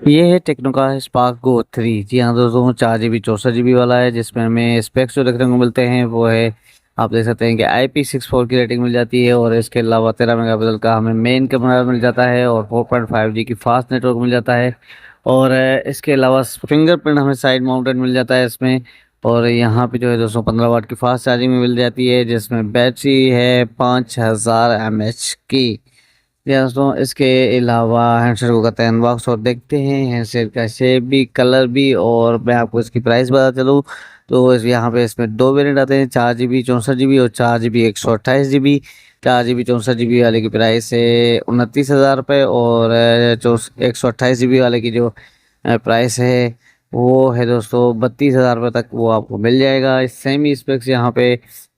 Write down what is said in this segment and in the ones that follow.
ये है टेक्नो का स्पार्क गो 3। जी हाँ दोस्तों, 4 GB 64 GB वाला है, जिसमें हमें स्पेक्स जो देखने को मिलते हैं वो है, आप देख सकते हैं कि IP64 की रेटिंग मिल जाती है। और इसके अलावा 13 मेगापिक्सल का हमें मेन कैमरा मिल जाता है और 4.5G की फास्ट नेटवर्क मिल जाता है। और इसके अलावा फिंगरप्रिंट हमें साइड माउंटेड मिल जाता है इसमें। और यहाँ पे जो है 215 वाट की फास्ट चार्जिंग में मिल जाती है, जिसमें बैटरी है 5000 mAh की। जी हाँ दोस्तों, इसके अलावा हैंडसेट को करते हैं अनबॉक्स और देखते हैं हैंडसेट का शेप भी, कलर भी। और मैं आपको इसकी प्राइस बता चलूँ तो यहाँ पे इसमें दो वेरिएंट आते हैं, 4 GB 64 GB और 4 GB 128 GB। 4 GB 64 GB वाले की प्राइस है 29,000 रुपये। और 128 GB वाले की जो प्राइस है वो है दोस्तों 32,000 रुपये तक वो आपको मिल जाएगा। सेम ही स्पेक्स यहाँ पे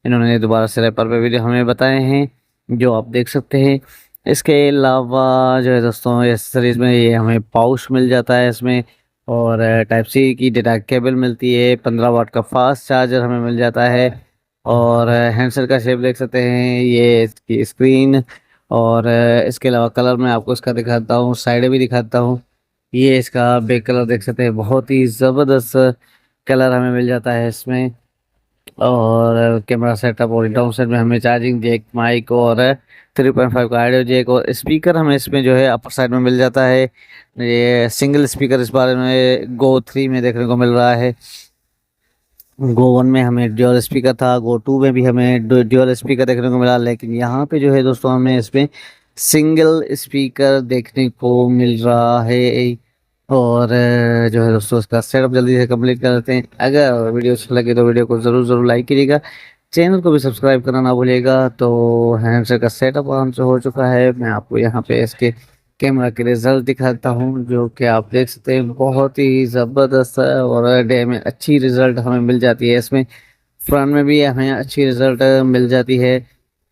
इन्होंने दोबारा से रैपर पे भी हमें बताए हैं, जो आप देख सकते हैं। इसके अलावा जो है दोस्तों, एसेसरीज में ये हमें पाउच मिल जाता है इसमें। और टाइप सी की डेटा केबल मिलती है, 15 वाट का फास्ट चार्जर हमें मिल जाता है। और हैंडसेट का शेप देख सकते हैं, ये इसकी स्क्रीन। और इसके अलावा कलर मैं आपको इसका दिखाता हूँ, साइड भी दिखाता हूँ। ये इसका बैक कलर देख सकते हैं, बहुत ही ज़बरदस्त कलर हमें मिल जाता है इसमें। और कैमरा सेटअप और डाउन साइड में हमें चार्जिंग जैक, माइक और 3.5 का ऑडियो जैक और स्पीकर हमें इसमें जो है अपर साइड में मिल जाता है। ये सिंगल स्पीकर इस बारे में गो 3 में देखने को मिल रहा है। गो 1 में हमें ड्यूअल स्पीकर था, गो 2 में भी हमें ड्यूअल स्पीकर देखने को मिला, लेकिन यहाँ पे जो है दोस्तों हमें इसमें सिंगल स्पीकर देखने को मिल रहा है। और जो है दोस्तों, उसका सेटअप जल्दी से कंप्लीट कर लेते हैं। अगर वीडियो अच्छा लगे तो वीडियो को ज़रूर ज़रूर लाइक कीजिएगा, चैनल को भी सब्सक्राइब करना ना भूलिएगा। तो हैंडसेट का सेटअप आराम से हो चुका है, मैं आपको यहाँ पे इसके कैमरा के रिजल्ट दिखाता हूँ, जो कि आप देख सकते हैं बहुत ही ज़बरदस्त है। और डे में अच्छी रिजल्ट हमें मिल जाती है इसमें, फ्रंट में भी हमें अच्छी रिजल्ट मिल जाती है।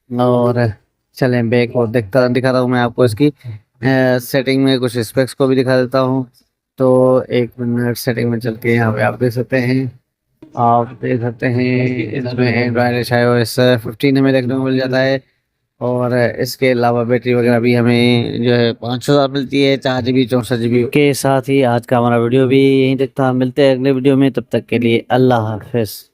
और चलें बैक और दिखाता हूँ मैं आपको इसकी सेटिंग में कुछ स्पेक्स को भी दिखा देता हूँ। तो एक मिनट, सेटिंग में चल के यहाँ पे आप देख सकते हैं इसमें एंड्रॉयड iOS 15 हमें देखने को मिल जाता है। और इसके अलावा बैटरी वगैरह भी हमें जो है 5,000 मिलती है, 4 GB 64 GB के साथ ही। आज का हमारा वीडियो भी यहीं तक था, मिलते हैं अगले वीडियो में, तब तक के लिए अल्लाह हाफिज़।